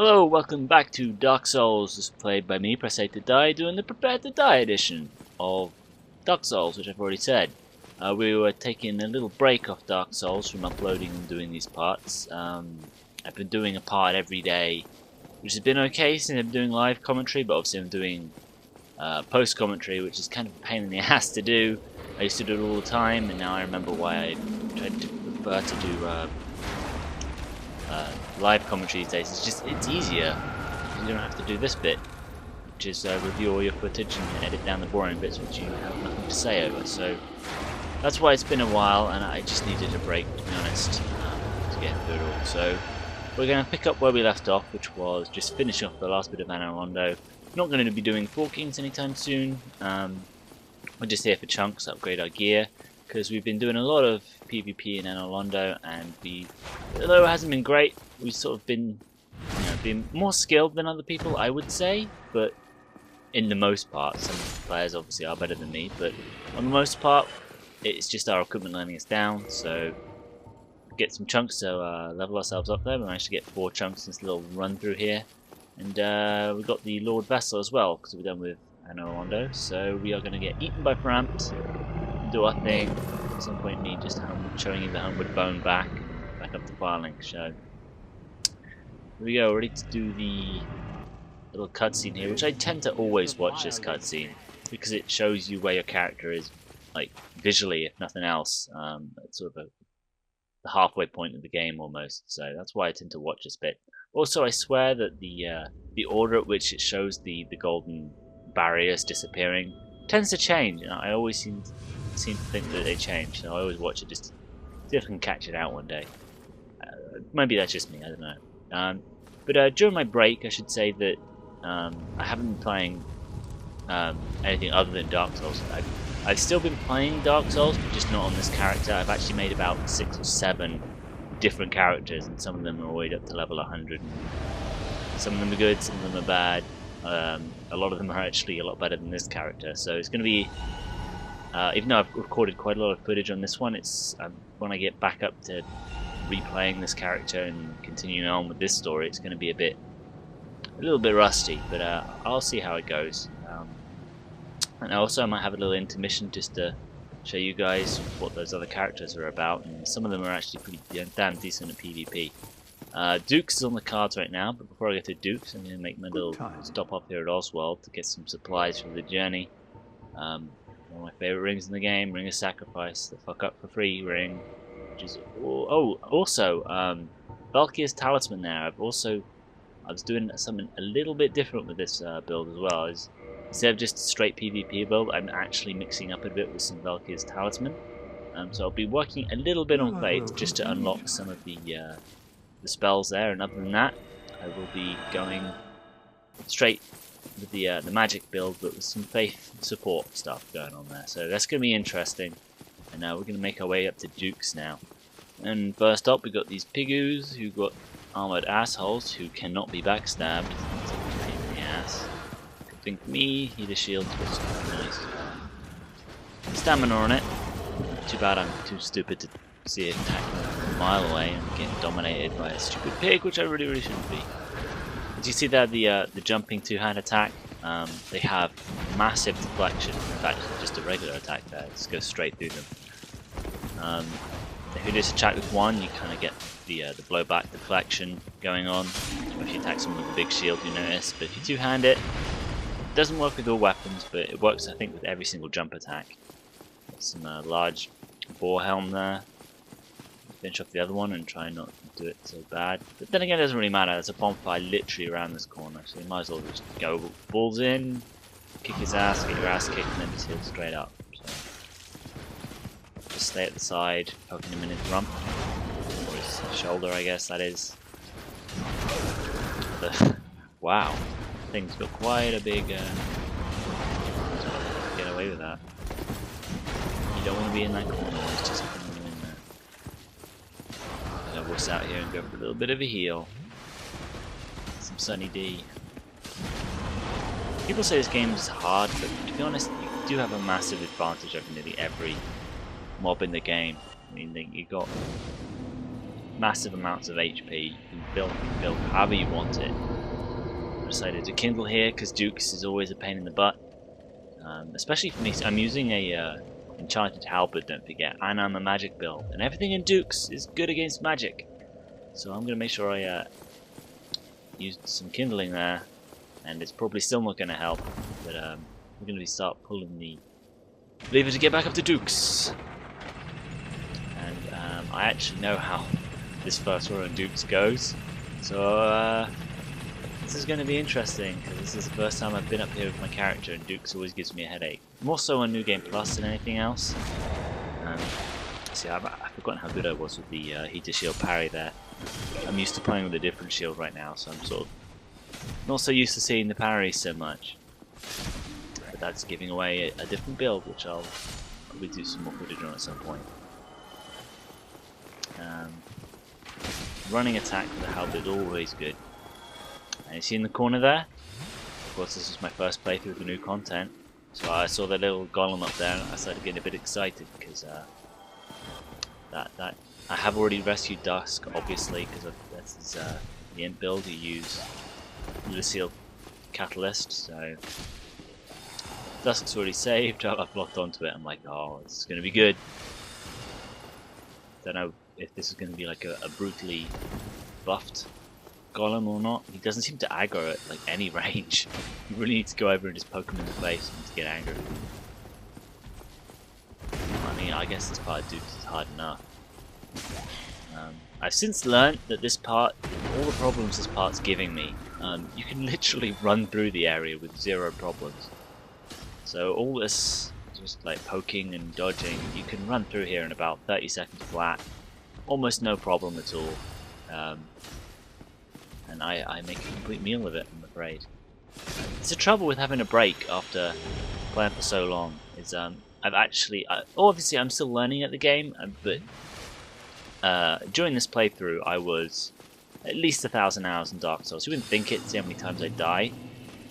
Hello, welcome back to Dark Souls. This is played by me, Press A to Die, doing the Prepare to Die edition of Dark Souls, which I've already said. We were taking a little break off Dark Souls from uploading and doing these parts. I've been doing a part every day, which has been okay since I'm doing live commentary, but obviously I'm doing post commentary, which is kind of a pain in the ass to do. I used to do it all the time, and now I remember why I tried to prefer to do live commentary these days. It's easier. You don't have to do this bit, which is review all your footage and edit down the boring bits which you have nothing to say over. So that's why it's been a while, and I just needed a break, to be honest, to get through it all. So we're going to pick up where we left off, which was just finishing off the last bit of Anor Londo. Not going to be doing Four Kings anytime soon. We're just here for chunks, upgrade our gear, because we've been doing a lot of PvP in Anor Londo, and although it hasn't been great, we've sort of been, been more skilled than other people, I would say, but in the most part. Some players obviously are better than me, but on the most part, it's just our equipment letting us down. So get some chunks to level ourselves up there. We managed to get 4 chunks in this little run through here, and we got the Lord Vessel as well, because we're done with Anor Londo. So we are going to get eaten by Framps, do our thing. At some point, me just showing you the Homeward Bone back up to Firelink. So here we go, ready to do the little cutscene here, which I tend to always watch this cutscene because it shows you where your character is, like visually, if nothing else. It's sort of the halfway point of the game almost. So that's why I tend to watch this bit. Also, I swear that the order at which it shows the golden barriers disappearing tends to change. I always seem to think that they change, so I always watch it just to see if I can catch it out one day. Maybe that's just me, I don't know. But during my break, I should say that I haven't been playing anything other than Dark Souls. I've still been playing Dark Souls, but just not on this character. I've actually made about 6 or 7 different characters, and some of them are all the way up to level 100. Some of them are good, some of them are bad. A lot of them are actually a lot better than this character. So it's going to be, even though I've recorded quite a lot of footage on this one, it's when I get back up to replaying this character and continuing on with this story, it's going to be a little bit rusty, but I'll see how it goes. And also I might have a little intermission just to show you guys what those other characters are about, and some of them are actually pretty damn decent at PvP. Dukes is on the cards right now, but before I get to Dukes, I'm going to make my little stop off here at Oswald to get some supplies for the journey. One of my favourite rings in the game, Ring of Sacrifice, the fuck up for free ring. Also, Valkyr's Talisman there. I was doing something a little bit different with this build as well. Instead of just a straight PvP build, I'm actually mixing up a bit with some Valkyr's Talisman. So I'll be working a little bit on Faith just to unlock some of the spells there, and other than that, I will be going straight with the magic build, but with some Faith support stuff going on there. So that's going to be interesting. And now we're going to make our way up to Dukes now. And first up, we got these Pigoos who got armored assholes who cannot be backstabbed. That's a pain in the ass. Good thing for me, healer shield was nice. Stamina on it. Too bad I'm too stupid to see it attack from a mile away and get dominated by a stupid pig, which I really shouldn't be. Did you see that the jumping two-hand attack? They have massive deflection. In fact, just a regular attack there. Just goes straight through them. If you just attack with one, you kind of get the blowback deflection going on. If you attack someone with a big shield, you notice. But if you two-hand it, it doesn't work with all weapons, but it works, I think, with every single jump attack. Some large boar helm there. Finish off the other one and try not to do it so bad. But then again, it doesn't really matter. There's a bonfire literally around this corner, so you might as well just go balls in, kick his ass, get your ass kicked, and then just heal straight up. So just stay at the side, poking him in his rump, or his shoulder, I guess that is. Wow, thing's got quite a big. Get away with that. You don't want to be in that corner. It's just us out here and go for a little bit of a heal. Some Sunny D. People say this game is hard, but to be honest, you do have a massive advantage over nearly every mob in the game. I mean, you got massive amounts of HP. You can build however you want it. decided to kindle here because Dukes is always a pain in the butt. Especially for me, I'm using a enchanted halberd, don't forget, and I'm a magic build, and everything in Dukes is good against magic. So I'm going to make sure I use some kindling there, and it's probably still not going to help, but we're going to start pulling the lever to get back up to Dukes. And I actually know how this first run on Dukes goes, so this is going to be interesting, because this is the first time I've been up here with my character, and Dukes always gives me a headache. More so on New Game Plus than anything else. See, I've forgotten how good I was with the heater shield parry there. I'm used to playing with a different shield right now, so I'm sort of not so used to seeing the parry so much. But that's giving away a different build, which I'll probably do some more footage on at some point. Running attack with the halberd is always good. And you see in the corner there? Of course, this is my first playthrough with the new content, so I saw the little golem up there and I started getting a bit excited because that I have already rescued Dusk, obviously, because this is the imp build. You use Lucille Catalyst, so Dusk's already saved. I've locked onto it. I'm like, oh, this is going to be good. Don't know if this is going to be like a brutally buffed golem or not. He doesn't seem to aggro at like any range. You really need to go over and just poke him in the face to get angry. I mean, I guess this part of Dukes is hard enough. I've since learned that this part, all the problems this part's giving me, you can literally run through the area with 0 problems. So all this, just like poking and dodging, you can run through here in about 30 seconds flat. Almost no problem at all. And I make a complete meal of it, I'm afraid. It's the trouble with having a break after playing for so long, is I've actually, obviously I'm still learning at the game, but during this playthrough I was at least 1,000 hours in Dark Souls. You wouldn't think it, see how many times I die,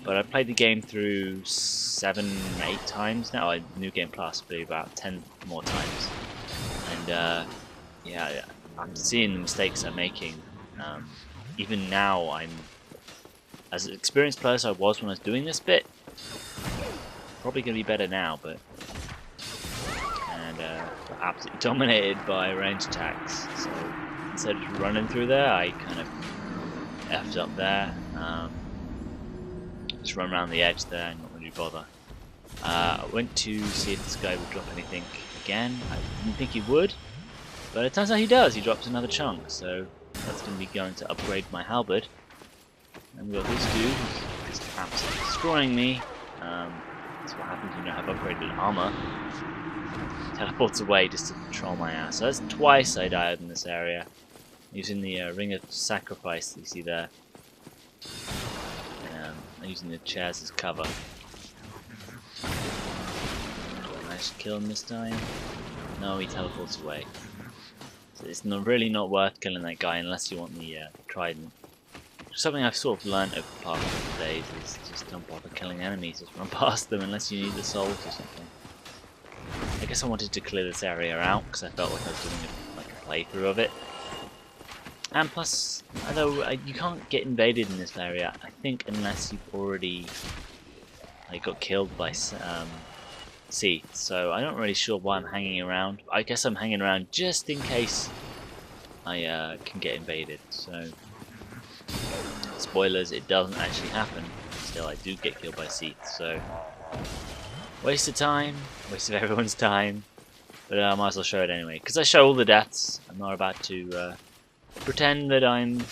but I've played the game through 7, 8 times now. New Game Plus, but about 10 more times. And yeah, I'm seeing the mistakes I'm making. Even now, I'm as an experienced player as I was when I was doing this bit. Probably going to be better now, but absolutely dominated by range attacks. So instead of just running through there, I kind of effed up there. Just run around the edge there and not really bother. I went to see if this guy would drop anything again. I didn't think he would, but it turns out he does. He drops another chunk, so that's going to be going to upgrade my halberd. And we've got this dude who's just absolutely destroying me. That's what happens when you have upgraded armor. Teleports away just to troll my ass. So that's twice I died in this area, using the Ring of Sacrifice that you see there. Using the chairs as cover. Managed to kill him this time. No, he teleports away. So it's really not worth killing that guy unless you want the trident. Something I've sort of learned over the past couple of days is just don't bother killing enemies, just run past them unless you need the souls or something. I guess I wanted to clear this area out because I felt like I was doing a playthrough of it. And plus, although you can't get invaded in this area, I think, unless you've already got killed by Seath. So I'm not really sure why I'm hanging around. I guess I'm hanging around just in case I can get invaded. So, spoilers, it doesn't actually happen. Still, I do get killed by Seath. So, waste of time, waste of everyone's time. But I might as well show it anyway, because I show all the deaths. I'm not about to pretend that I'm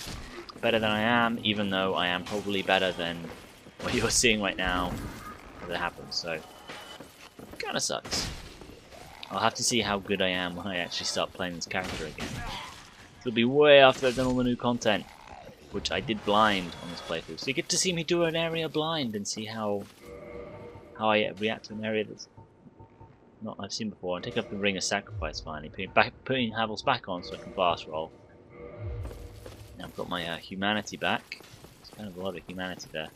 better than I am, even though I am probably better than what you're seeing right now that happens, so kinda sucks. I'll have to see how good I am when I actually start playing this character again. It'll be way after I've done all the new content, which I did blind on this playthrough, so you get to see me do an area blind and see how I react to an area that's not I've seen before. And take up the Ring of Sacrifice finally, putting Havel's back on so I can fast roll. Now I've got my humanity back. There's kind of a lot of humanity there.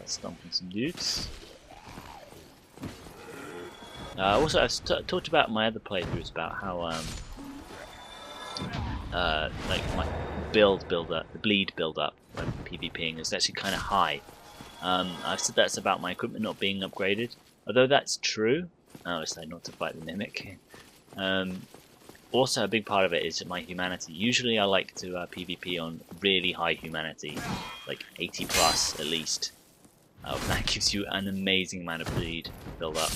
Stomping some dudes. Also, I've talked about my other playthroughs about how like my build up, the bleed build up, when PvPing. It's actually kind of high. I've said that's about my equipment not being upgraded. Although that's true, I decided not to fight the Mimic. Also, a big part of it is my humanity. Usually I like to PvP on really high humanity, like 80 plus at least. That gives you an amazing amount of bleed build up.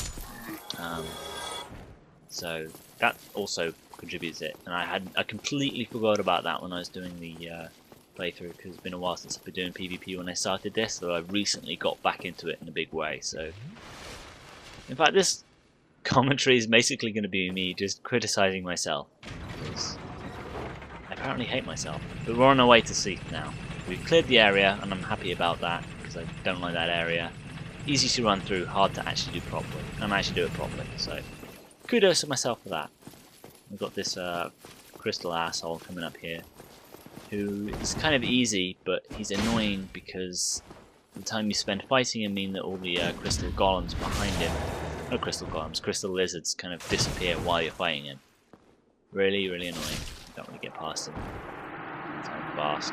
So that also contributes it. And I completely forgot about that when I was doing the playthrough, because it's been a while since I've been doing PvP when I started this, so I've recently got back into it in a big way. So, in fact, this commentary is basically going to be me just criticizing myself, because I apparently hate myself. But we're on our way to Seath now. We've cleared the area, and I'm happy about that, because I don't like that area. Easy to run through, hard to actually do properly. And I'm actually doing it properly, so kudos to myself for that. We've got this crystal asshole coming up here, who is kind of easy, but he's annoying because the time you spend fighting him mean that all the crystal golems behind him, no crystal golems, crystal lizards kind of disappear while you're fighting him. Really, really annoying. You don't really get past him. It's kind of fast.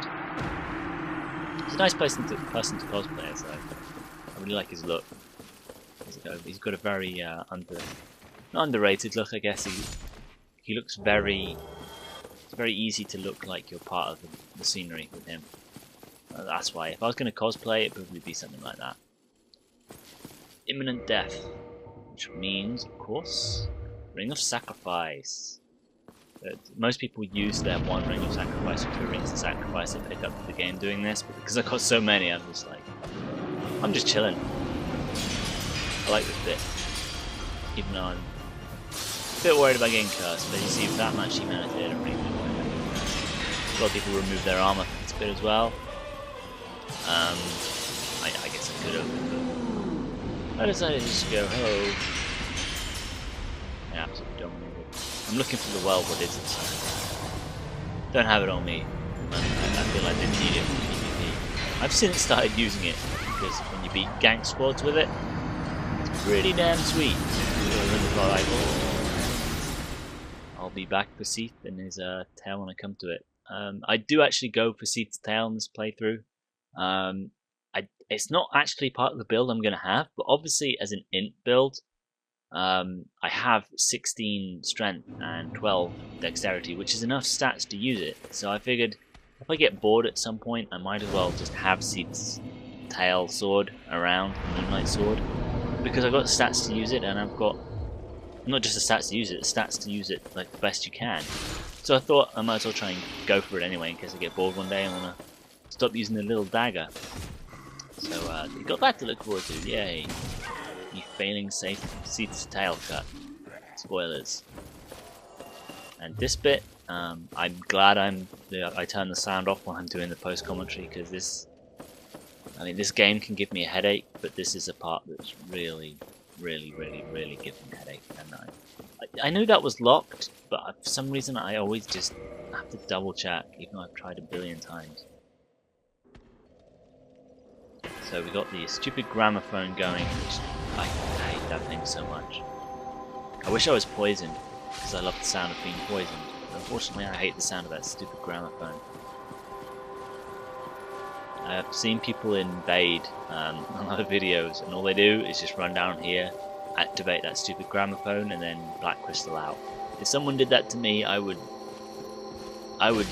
He's a nice person to cosplay, so I really like his look. He's got a very not underrated look, I guess. He looks very. It's very easy to look like you're part of the scenery with him. That's why. If I was going to cosplay, it'd probably be something like that. Imminent death, which means, of course, Ring of Sacrifice. Most people use their one Ring of Sacrifice or two Rings of Sacrifice to pick up the game doing this, but because I've got so many, I'm just like, I'm just chilling. I like this bit, even though I'm a bit worried about getting cursed, but you see, with that much humanity, I don't really worry about getting cursed. A lot of people remove their armor from this bit as well. I guess I could have, but I decided to just go, hello. I absolutely dominated. I'm looking for the well, what is it? Don't have it on me. I feel like I didn't need it for PvP. I've since started using it, because when you beat gank squads with it, it's pretty damn sweet. I'll be back for Seath and his tail when I come to it. I do actually go for Seath's tail in this playthrough. It's not actually part of the build I'm going to have, but obviously as an int build, I have 16 strength and 12 dexterity, which is enough stats to use it. So I figured if I get bored at some point, I might as well just have Seath's tail sword around, Moonlight sword, because I've got stats to use it, and I've got not just the stats to use it, the stats to use it like the best you can. So I thought I might as well try and go for it anyway, in case I get bored one day and want to stop using the little dagger. So you got that to look forward to, yay! You failing Seath's tail cut. Spoilers. And this bit, I'm glad I turn the sound off when I'm doing the post commentary, because this game can give me a headache, but this is a part that's really gives me a headache. And I knew that was locked, but for some reason I always just have to double check, even though I've tried a billion times. So we got the stupid gramophone going, which I hate that thing so much. I wish I was poisoned, because I love the sound of being poisoned. But unfortunately, I hate the sound of that stupid gramophone. I've seen people invade on other videos, and all they do is just run down here, activate that stupid gramophone, and then black crystal out. If someone did that to me, I would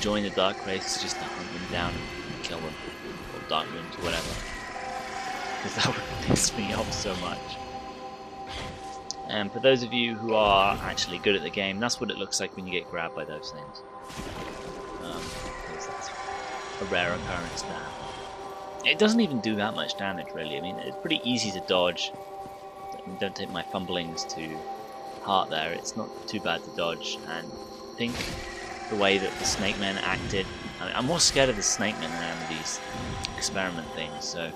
join the dark race just to hunt them down and kill them, or dark rooms, or whatever. Because that would piss me off so much. And for those of you who are actually good at the game, that's what it looks like when you get grabbed by those things. Because that's a rare occurrence now. It doesn't even do that much damage, really. I mean, it's pretty easy to dodge. Don't take my fumblings to heart there. It's not too bad to dodge. And I think the way that the snake men acted, I'm more scared of the snake men than I am of these experiment things. So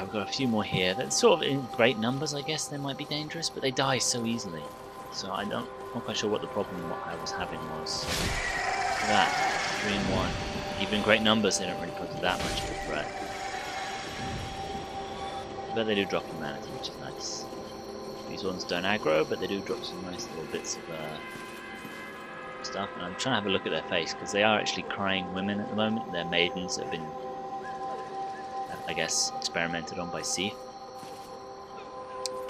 we've got a few more here. They're sort of in great numbers, I guess. They might be dangerous, but they die so easily. So I'm not quite sure what the problem I was having was. Look at that, 3 in 1. Even great numbers, they don't really pose that much of a threat. But they do drop humanity, which is nice. These ones don't aggro, but they do drop some nice little bits of stuff, and I'm trying to have a look at their face because they are actually crying women at the moment. They're maidens that have been, I guess, experimented on by Seath.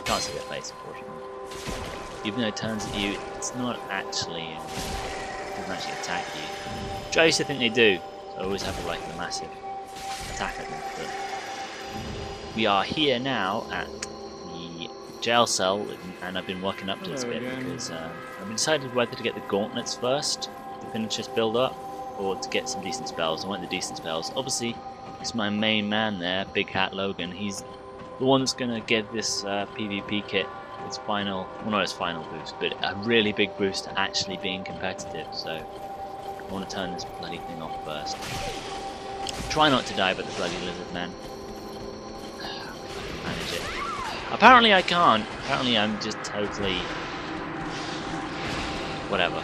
Can't see their face, unfortunately. Even though it turns at you, it's not actually, it doesn't actually attack you. Which I used to think they do. So I always have like a massive attack at them. But we are here now at the jail cell, and I've been working up to this bit because I've decided whether to get the gauntlets first to finish this build up, or to get some decent spells. I want the decent spells. Obviously, it's my main man there, Big Hat Logan. He's the one that's going to give this PvP kit its final, well not its final boost, but a really big boost to actually being competitive. So I want to turn this bloody thing off first. Try not to die by the bloody lizard man. Manage it. Apparently I can't. Apparently I'm just totally... Whatever.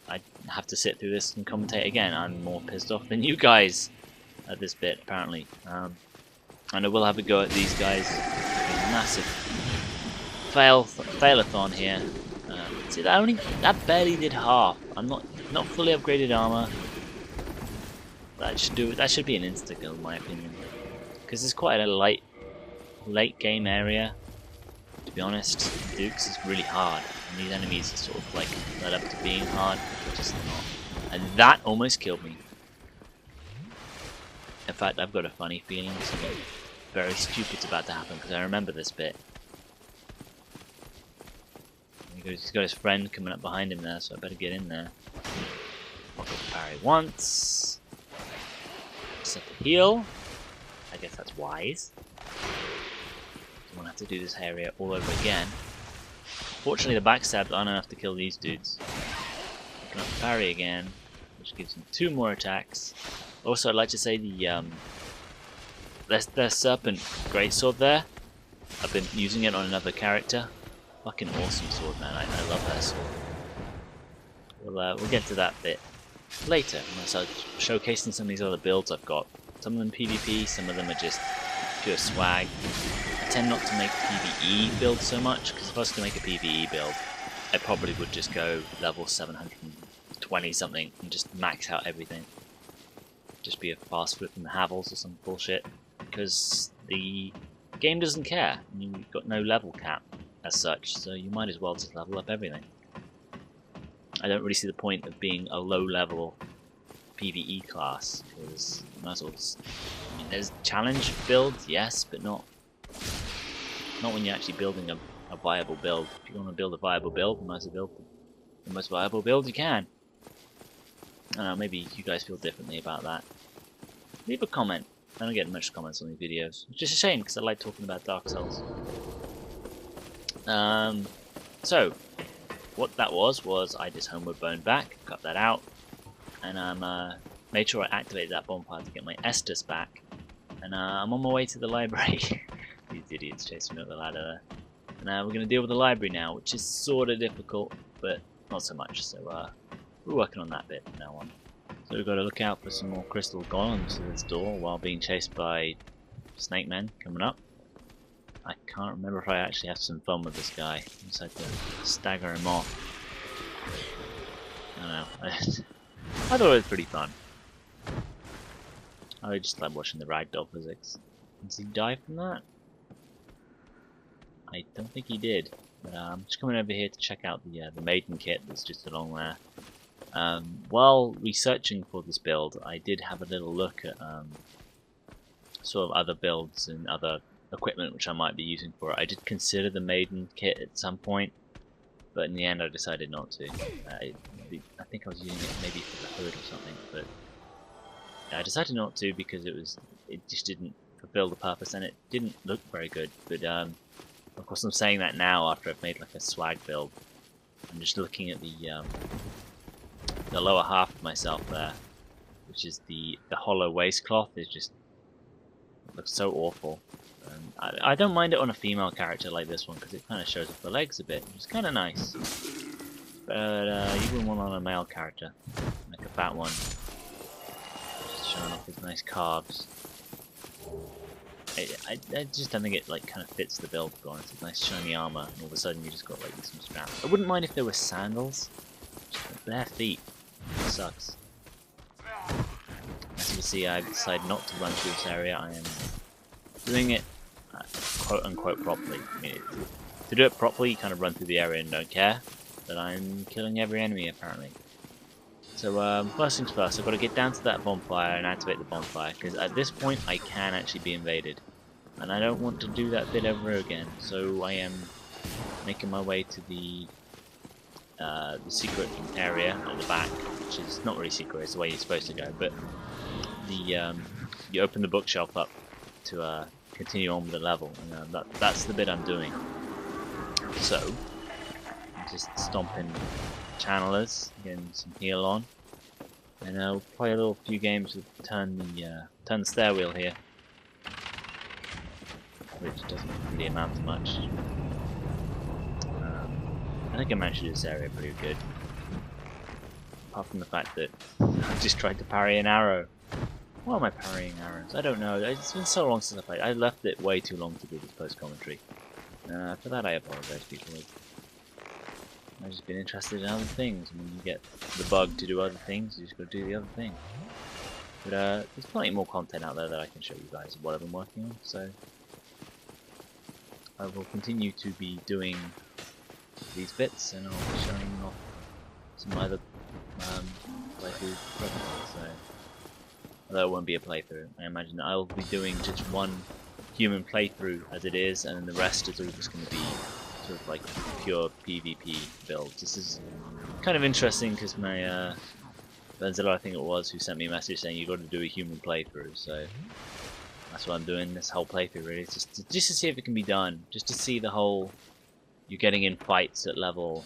I have to sit through this and commentate again. I'm more pissed off than you guys at this bit, apparently. And I will have a go at these guys. Massive fail-a-thon here. See, that barely did half. I'm not fully upgraded armor. That should do it. That should be an insta kill in my opinion, because it's quite a late game area. To be honest, Dukes is really hard, and these enemies are sort of like led up to being hard, but just not. And that almost killed me. In fact, I've got a funny feeling something very stupid's about to happen, because I remember this bit. He's got his friend coming up behind him there, so I better get in there. Walk up parry once. Set the heal. I guess that's wise. Don't want to have to do this area all over again. Fortunately, the backstabs aren't enough to kill these dudes. Walking up parry again, which gives him 2 more attacks. Also, I'd like to say their Serpent Greatsword there. I've been using it on another character. Fucking awesome sword, man. I love that sword. We'll get to that bit later when I start showcasing some of these other builds I've got. Some of them PvP, some of them are just pure swag. I tend not to make PvE builds so much, because if I was to make a PvE build, I probably would just go level 720 something and just max out everything. Just be a fast flip from the Havels or some bullshit, because the game doesn't care. You've got no level cap as such, so you might as well just level up everything. I don't really see the point of being a low level PvE class, because you might as well just, I mean, there's challenge builds, yes, but not when you're actually building a viable build. If you want to build a viable build, you might as well build the most viable build you can. I don't know, maybe you guys feel differently about that. Leave a comment. I don't get much comments on these videos, which is a shame, because I like talking about Dark Souls. So, what that was I just Homeward Bone back, got that out, and made sure I activated that bonfire to get my Estus back, and I'm on my way to the library. These idiots chasing me up the ladder there. And we're going to deal with the library now, which is sort of difficult, but not so much, so we're working on that bit from now on. So we've got to look out for some more crystal golems to this door while being chased by snake men coming up. I can't remember if I actually have some fun with this guy. I just had to stagger him off. I don't know. I thought it was pretty fun. I just like watching the ragdoll physics. Does he die from that? I don't think he did. But I'm just coming over here to check out the maiden kit that's just along there. While researching for this build, I did have a little look at sort of other builds and other equipment which I might be using for it. I did consider the maiden kit at some point, but in the end I decided not to. I think I was using it maybe for the hood or something, but I decided not to because it just didn't fulfill the purpose and it didn't look very good. But of course I'm saying that now after I've made like a swag build. I'm just looking at the lower half of myself there, which is the hollow waistcloth. It just looks so awful. I don't mind it on a female character like this one because it kind of shows off the legs a bit, which is kind of nice. But even one on a male character, like a fat one, just showing off his nice calves. I just don't think it like kind of fits the build. To be honest, it's nice shiny armor, and all of a sudden you just got like some straps. I wouldn't mind if there were sandals. Just bare feet. It sucks. As you can see, I've decided not to run through this area. I am doing it quote unquote properly. I mean, to do it properly, you kind of run through the area and don't care. But I'm killing every enemy apparently. So first things first, I've got to get down to that bonfire and activate the bonfire, because at this point I can actually be invaded. And I don't want to do that bit over again, so I am making my way to the secret area at the back, which is not really secret, it's the way you're supposed to go, but the you open the bookshelf up to continue on with the level, and that's the bit I'm doing. So, I'm just stomping channelers, getting some heal on, and we'll play a little few games with turn the stair wheel here, which doesn't really amount to much. I think I managed to do this area pretty good, apart from the fact that I just tried to parry an arrow. Why am I parrying arrows? I don't know. It's been so long since I played. I left it way too long to do this post commentary. For that I apologise, people. I've just been interested in other things. When you get the bug to do other things, you just got to do the other thing. But there's plenty more content out there that I can show you guys of what I've been working on. So I will continue to be doing these bits, and I'll be showing off some other playthrough presently. So although it won't be a playthrough, I imagine I'll be doing just one human playthrough as it is, and then the rest is all just going to be sort of like pure PvP builds. This is kind of interesting because my Benzilla, I think it was, who sent me a message saying you got to do a human playthrough. So that's what I'm doing this whole playthrough, really, just to see if it can be done, just to see the whole you're getting in fights at level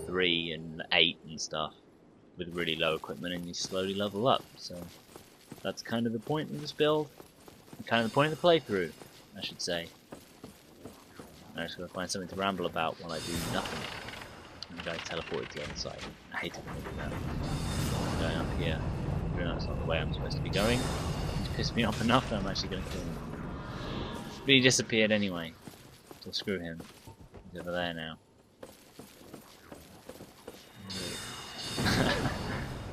3 and 8 and stuff with really low equipment, and you slowly level up. So that's kind of the point of this build, and kind of the point of the playthrough, I should say. I just gotta find something to ramble about while I do nothing. And the guy teleported to the other side. I hate it when I do that. I'm going up here. I know that's not the way I'm supposed to be going. He's pissed me off enough that I'm actually gonna kill him. But he disappeared anyway. So screw him. He's over there now.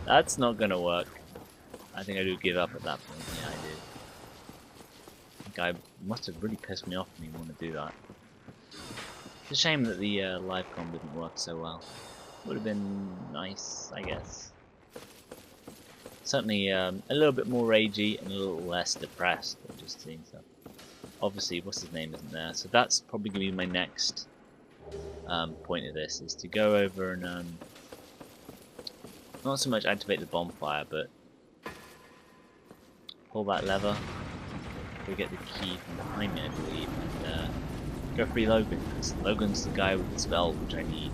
That's not gonna work. I think I do give up at that point. Yeah, I do. The guy must have really pissed me off for me want to do that. It's a shame that the live comm didn't work so well. Would have been nice, I guess. Certainly a little bit more ragey and a little less depressed than just seeing stuff. Obviously, what's his name isn't there, so that's probably going to be my next point of this, is to go over and not so much activate the bonfire, but pull that lever, go get the key from behind me, I believe, and go free Logan, because Logan's the guy with the spell which I need,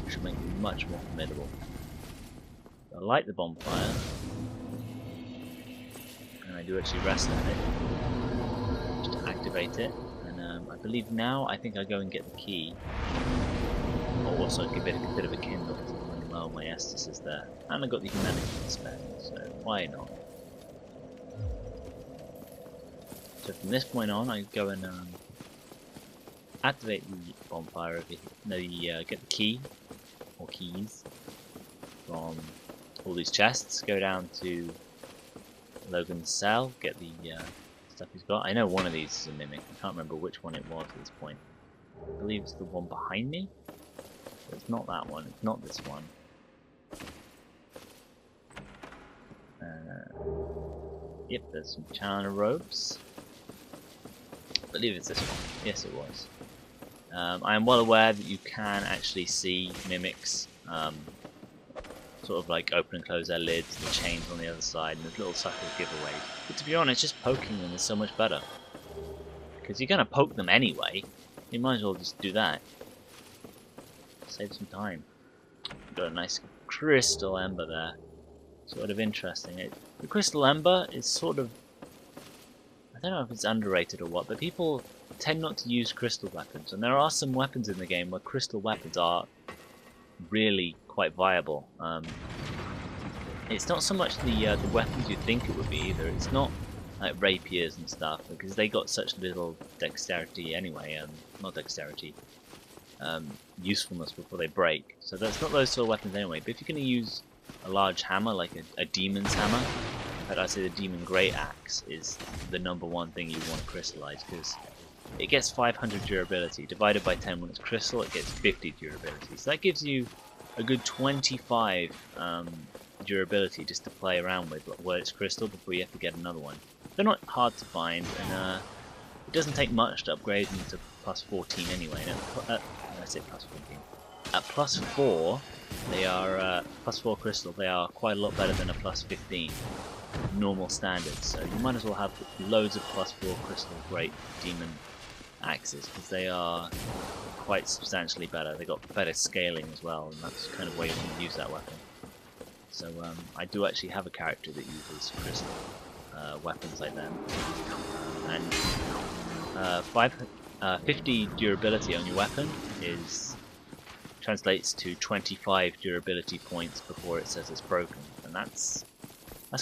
which will make me much more formidable. So I light the bonfire, and I do actually rest at it, just to activate it, and I believe now I think I go and get the key. I'll also give it a bit of a kindle, because I'm running low on my Estus is there, and I got the humanity to spend, so why not? So from this point on, I go and activate the bonfire over here. Get the key, or keys, from all these chests, go down to Logan's cell, get the stuff he's got. I know one of these is a mimic, I can't remember which one it was at this point. I believe it's the one behind me, but it's not that one, it's not this one. Yep, there's some China ropes. I believe it's this one. Yes, it was. I am well aware that you can actually see mimics sort of like open and close their lids, the chains on the other side, and there's little subtle giveaways. But to be honest, just poking them is so much better. Because you're going to poke them anyway, you might as well just do that. Save some time. Got a nice crystal ember there. Sort of interesting. The crystal ember is sort of, I don't know if it's underrated or what, but people tend not to use crystal weapons, and there are some weapons in the game where crystal weapons are really quite viable. It's not so much the weapons you think it would be either. It's not like rapiers and stuff, because they got such little dexterity anyway, not dexterity, usefulness before they break. So that's not those sort of weapons anyway. But if you're going to use a large hammer, like a demon's hammer, in fact I'd say the demon great axe is the #1 thing you want to crystallize, because it gets 500 durability, divided by 10 when it's crystal, it gets 50 durability. So that gives you a good 25 durability just to play around with where it's crystal before you have to get another one. They're not hard to find, and it doesn't take much to upgrade them to plus 14 anyway. I say plus 14. At plus 4, they are plus 4 crystal. They are quite a lot better than a plus 15 normal standard. So you might as well have loads of plus 4 crystal great demon axes, because they are quite substantially better. They got better scaling as well, and that's kind of where you want to use that weapon. So I do actually have a character that uses crystal weapons like them, and 50 durability on your weapon translates to 25 durability points before it says it's broken, and that's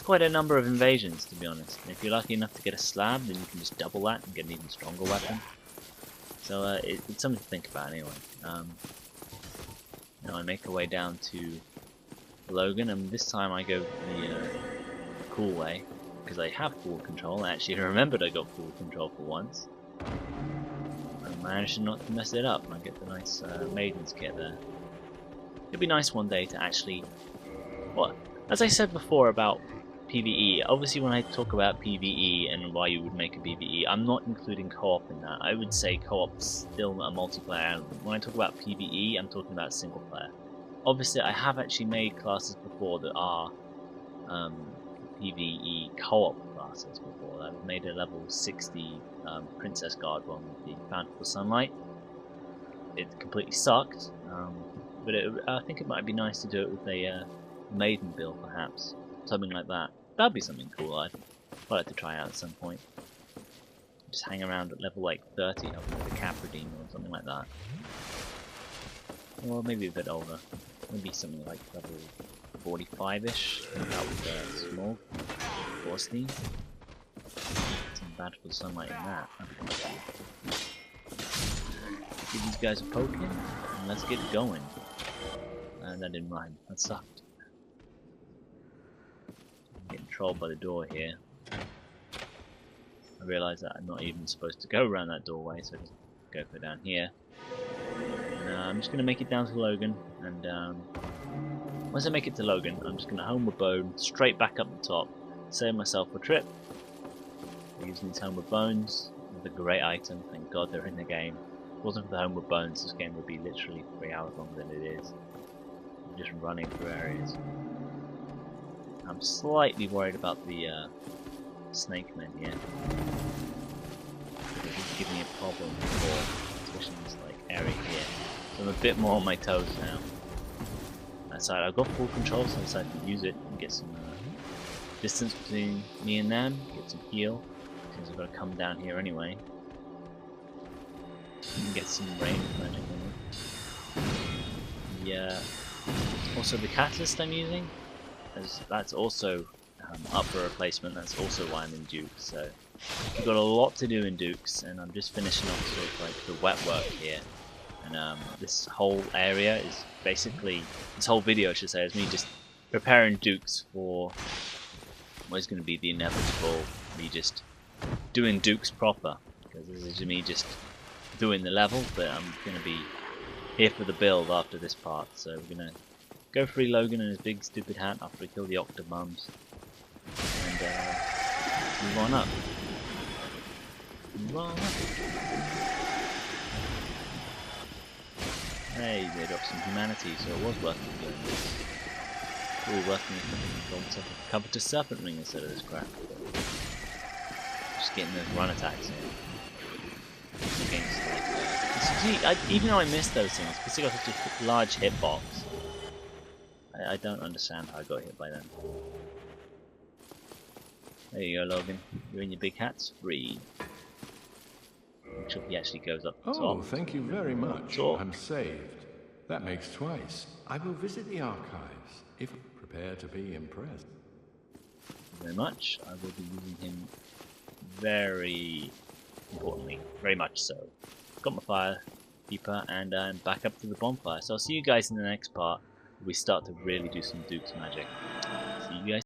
quite a number of invasions, to be honest. And if you're lucky enough to get a slab, then you can just double that and get an even stronger weapon. So it's something to think about anyway. Now I make our way down to Logan, and this time I go the cool way, because I have full control. I actually remembered I got full control for once. I managed not to mess it up, and I get the nice Maiden's kit there. It'd be nice one day to actually... Well, as I said before about PvE, obviously when I talk about PvE and why you would make a PvE, I'm not including co-op in that. I would say co-op's still a multiplayer element. When I talk about PvE, I'm talking about single player. Obviously, I have actually made classes before that are PvE co-op classes before. I've made a level 60 Princess Guard one with the Bountiful Sunlight. It completely sucked, but I think it might be nice to do it with a Maiden build, perhaps. Something like that. That'd be something cool I'd like to try out at some point. Just hang around at level like 30, helping with a Cap Redeemer or something like that. Or maybe a bit older. Maybe something like level 45-ish. Out with small Borsty. Some Bountiful Sunlight in that. Give these guys a poke in, and let's get going. That didn't rhyme. That sucked. I'm getting trolled by the door here. I realise that I'm not even supposed to go around that doorway, so I just go for down here. And, I'm just going to make it down to Logan, and once I make it to Logan, I'm just going to Homeward Bone straight back up the top, save myself a trip. Using these Homeward Bones, with a great item. Thank God they're in the game. If it wasn't for the Homeward Bones, this game would be literally 3 hours longer than it is. I'm just running through areas. I'm slightly worried about the snake men here. He's giving me a problem for especially in this area here. So I'm a bit more on my toes now. That side, I've got full control, so I decided to use it and get some distance between me and them, get some heal, since I've got to come down here anyway. And get some range magic in it. Yeah. Also the catalyst I'm using, that's also up for replacement. That's also why I'm in Dukes. So we've got a lot to do in Dukes, and I'm just finishing off sort of like the wet work here. And this whole area is basically, this whole video I should say, is me just preparing Dukes for what is going to be the inevitable, me just doing Dukes proper. Because this is me just doing the level, but I'm going to be here for the build after this part. So we're going to go free Logan and his big stupid hat after we kill the Octobums. And move on up. Move on up. Hey, they dropped some humanity, so it was worth it doing this. Ooh, working with covered to Serpent Ring instead of this crap. Just getting those run attacks in. Against even though I missed those things, because they got such a large hitbox, I don't understand how I got hit by them. There you go, Logan. You're in your big hats. Free. Make sure he actually goes up the top. Oh, thank you very much. Sure. I'm saved. That makes twice. I will visit the archives, if prepare to be impressed. Thank you very much. I will be using him very importantly, very much so. Got my fire keeper, and I'm back up to the bonfire. So I'll see you guys in the next part, where we start to really do some Duke's magic.